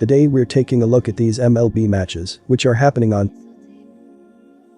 Today we're taking a look at these MLB matches, which are happening on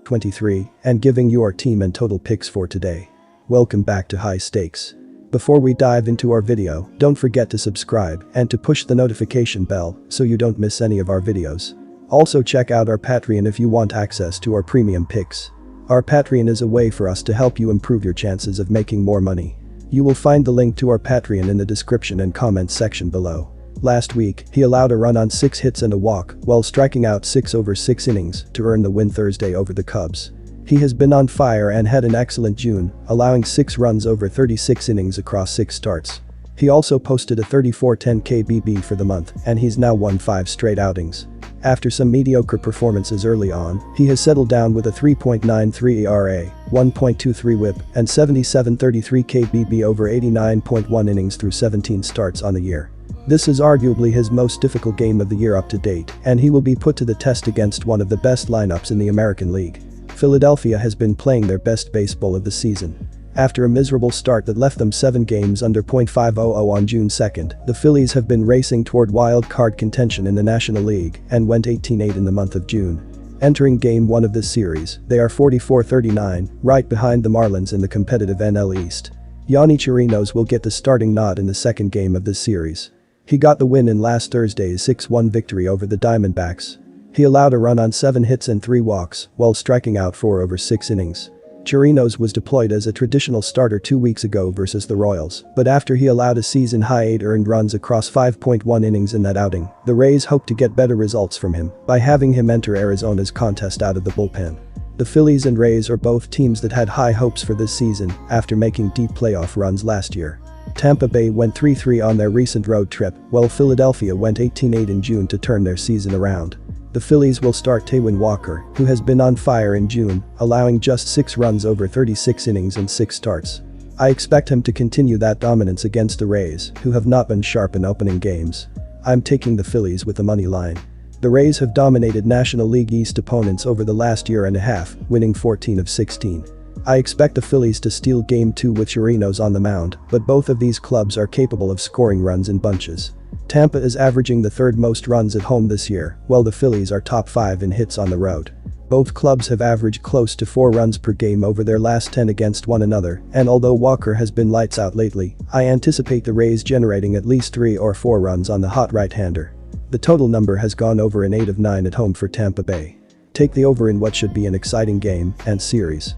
23, and giving you our team and total picks for today. Welcome back to High Stakes. Before we dive into our video, don't forget to subscribe and to push the notification bell so you don't miss any of our videos. Also check out our Patreon if you want access to our premium picks. Our Patreon is a way for us to help you improve your chances of making more money. You will find the link to our Patreon in the description and comments section below. Last week, he allowed a run on 6 hits and a walk while striking out 6 over 6 innings to earn the win Thursday over the Cubs. He has been on fire and had an excellent June, allowing 6 runs over 36 innings across 6 starts. He also posted a 34-10 KBB for the month, and he's now won 5 straight outings. After some mediocre performances early on, he has settled down with a 3.93 ERA, 1.23 WHIP, and 77.33 KBB over 89.1 innings through 17 starts on the year. This is arguably his most difficult game of the year up to date, and he will be put to the test against one of the best lineups in the American League. Philadelphia has been playing their best baseball of the season. After a miserable start that left them 7 games under .500 on June 2nd, the Phillies have been racing toward wild card contention in the National League and went 18-8 in the month of June. Entering Game 1 of this series, they are 44-39, right behind the Marlins in the competitive NL East. Yonny Chirinos will get the starting nod in the second game of this series. He got the win in last Thursday's 6-1 victory over the Diamondbacks. He allowed a run on 7 hits and 3 walks while striking out 4 over 6 innings. Chirinos was deployed as a traditional starter 2 weeks ago versus the Royals, but after he allowed a season-high 8 earned runs across 5.1 innings in that outing, the Rays hope to get better results from him by having him enter Arizona's contest out of the bullpen. The Phillies and Rays are both teams that had high hopes for this season after making deep playoff runs last year. Tampa Bay went 3-3 on their recent road trip, while Philadelphia went 18-8 in June to turn their season around. The Phillies will start Taijuan Walker, who has been on fire in June, allowing just 6 runs over 36 innings in 6 starts. I expect him to continue that dominance against the Rays, who have not been sharp in opening games. I'm taking the Phillies with the money line. The Rays have dominated National League East opponents over the last year and a half, winning 14 of 16. I expect the Phillies to steal Game 2 with Chirinos on the mound, but both of these clubs are capable of scoring runs in bunches. Tampa is averaging the 3rd most runs at home this year, while the Phillies are top 5 in hits on the road. Both clubs have averaged close to 4 runs per game over their last 10 against one another, and although Walker has been lights out lately, I anticipate the Rays generating at least 3 or 4 runs on the hot right-hander. The total number has gone over an 8 of 9 at home for Tampa Bay. Take the over in what should be an exciting game and series.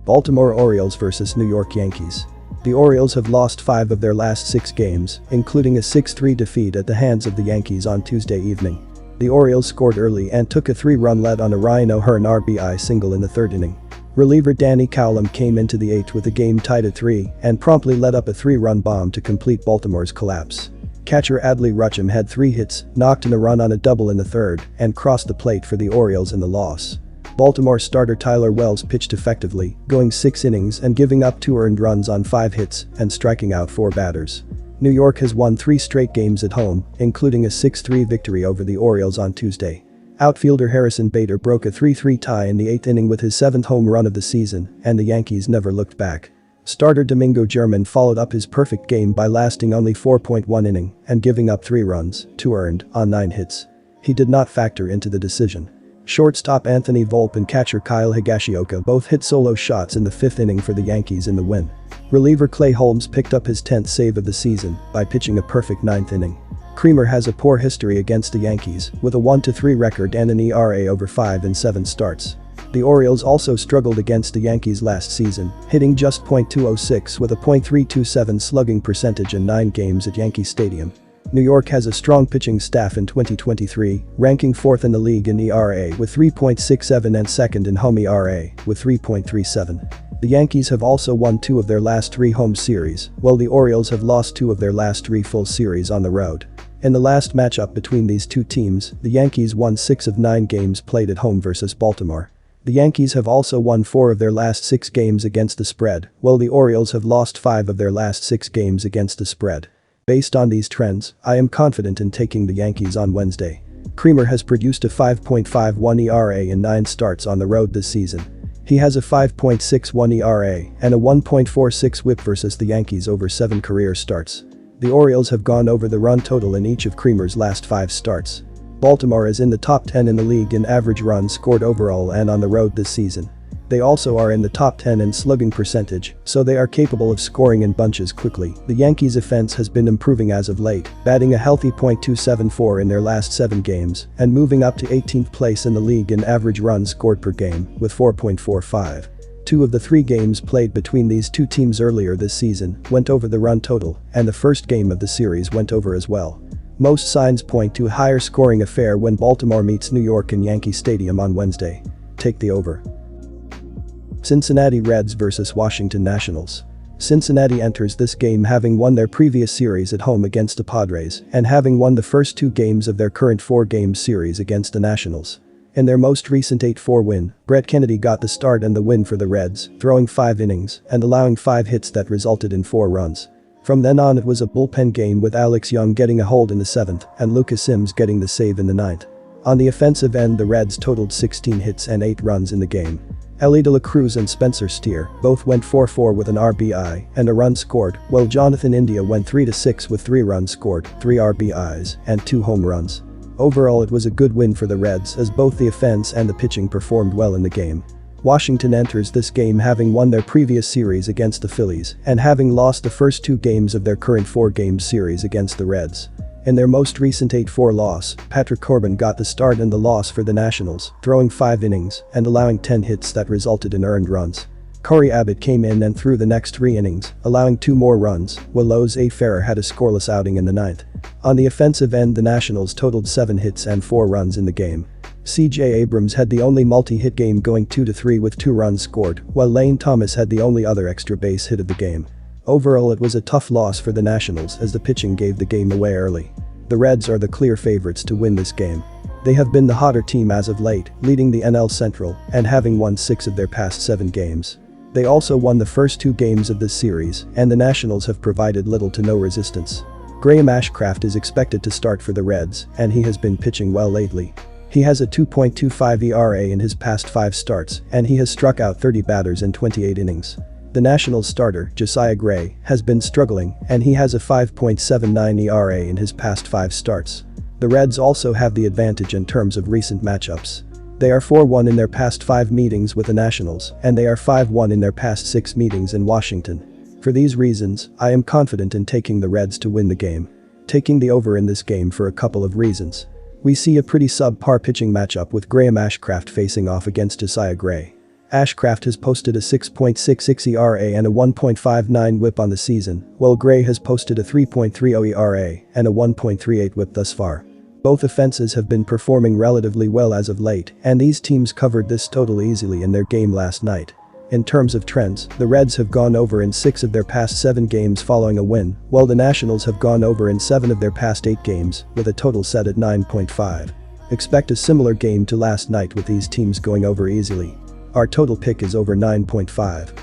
Baltimore Orioles vs New York Yankees. The Orioles have lost 5 of their last 6 games, including a 6-3 defeat at the hands of the Yankees on Tuesday evening. The Orioles scored early and took a 3-run lead on a Ryan O'Hearn RBI single in the 3rd inning. Reliever Danny Cowlam came into the 8th with the game tied at 3 and promptly let up a 3-run bomb to complete Baltimore's collapse. Catcher Adley Rutschman had 3 hits, knocked in a run on a double in the 3rd, and crossed the plate for the Orioles in the loss. Baltimore starter Tyler Wells pitched effectively, going 6 innings and giving up 2 earned runs on 5 hits and striking out 4 batters. New York has won 3 straight games at home, including a 6-3 victory over the Orioles on Tuesday. Outfielder Harrison Bader broke a 3-3 tie in the 8th inning with his 7th home run of the season, and the Yankees never looked back. Starter Domingo German followed up his perfect game by lasting only 4.1 innings and giving up 3 runs, 2 earned, on 9 hits. He did not factor into the decision. Shortstop Anthony Volpe and catcher Kyle Higashioka both hit solo shots in the 5th inning for the Yankees in the win. Reliever Clay Holmes picked up his 10th save of the season by pitching a perfect 9th inning. Creamer has a poor history against the Yankees, with a 1-3 record and an ERA over 5 in 7 starts. The Orioles also struggled against the Yankees last season, hitting just .206 with a .327 slugging percentage in 9 games at Yankee Stadium. New York has a strong pitching staff in 2023, ranking 4th in the league in ERA with 3.67 and 2nd in home ERA with 3.37. The Yankees have also won 2 of their last 3 home series, while the Orioles have lost 2 of their last 3 full series on the road. In the last matchup between these 2 teams, the Yankees won 6 of 9 games played at home versus Baltimore. The Yankees have also won 4 of their last 6 games against the spread, while the Orioles have lost 5 of their last 6 games against the spread. Based on these trends, I am confident in taking the Yankees on Wednesday. Creamer has produced a 5.51 ERA in 9 starts on the road this season. He has a 5.61 ERA and a 1.46 WHIP versus the Yankees over 7 career starts. The Orioles have gone over the run total in each of Creamer's last 5 starts. Baltimore is in the top 10 in the league in average runs scored overall and on the road this season. They also are in the top 10 in slugging percentage, so they are capable of scoring in bunches quickly. The Yankees' offense has been improving as of late, batting a healthy .274 in their last 7 games and moving up to 18th place in the league in average runs scored per game with 4.45. 2 of the 3 games played between these two teams earlier this season went over the run total, and the first game of the series went over as well. Most signs point to a higher scoring affair when Baltimore meets New York in Yankee Stadium on Wednesday. Take the over. Cincinnati Reds vs Washington Nationals. Cincinnati enters this game having won their previous series at home against the Padres and having won the first 2 games of their current 4-game series against the Nationals. In their most recent 8-4 win, Brett Kennedy got the start and the win for the Reds, throwing 5 innings and allowing 5 hits that resulted in 4 runs. From then on it was a bullpen game with Alex Young getting a hold in the 7th and Lucas Sims getting the save in the 9th. On the offensive end, the Reds totaled 16 hits and 8 runs in the game. Ellie De La Cruz and Spencer Steer both went 4-4 with an RBI and a run scored, while Jonathan India went 3-6 with 3 runs scored, 3 RBIs, and 2 home runs. Overall it was a good win for the Reds as both the offense and the pitching performed well in the game. Washington enters this game having won their previous series against the Phillies and having lost the first 2 games of their current 4-game series against the Reds. In their most recent 8-4 loss, Patrick Corbin got the start and the loss for the Nationals, throwing 5 innings and allowing 10 hits that resulted in earned runs. Corey Abbott came in and threw the next 3 innings, allowing 2 more runs, while Lowe's A. Ferrer had a scoreless outing in the 9th. On the offensive end, the Nationals totaled 7 hits and 4 runs in the game. C.J. Abrams had the only multi-hit game going 2-3 with 2 runs scored, while Lane Thomas had the only other extra base hit of the game. Overall it was a tough loss for the Nationals as the pitching gave the game away early. The Reds are the clear favorites to win this game. They have been the hotter team as of late, leading the NL Central and having won 6 of their past 7 games. They also won the first 2 games of this series, and the Nationals have provided little to no resistance. Graham Ashcraft is expected to start for the Reds, and he has been pitching well lately. He has a 2.25 ERA in his past 5 starts, and he has struck out 30 batters in 28 innings. The Nationals starter, Josiah Gray, has been struggling, and he has a 5.79 ERA in his past 5 starts. The Reds also have the advantage in terms of recent matchups. They are 4-1 in their past 5 meetings with the Nationals, and they are 5-1 in their past 6 meetings in Washington. For these reasons, I am confident in taking the Reds to win the game. Taking the over in this game for a couple of reasons. We see a pretty subpar pitching matchup with Graham Ashcraft facing off against Josiah Gray. Ashcraft has posted a 6.66 ERA and a 1.59 whip on the season, while Gray has posted a 3.30 ERA and a 1.38 whip thus far. Both offenses have been performing relatively well as of late, and these teams covered this total easily in their game last night. In terms of trends, the Reds have gone over in 6 of their past 7 games following a win, while the Nationals have gone over in 7 of their past 8 games, with a total set at 9.5. Expect a similar game to last night with these teams going over easily. Our total pick is over 9.5.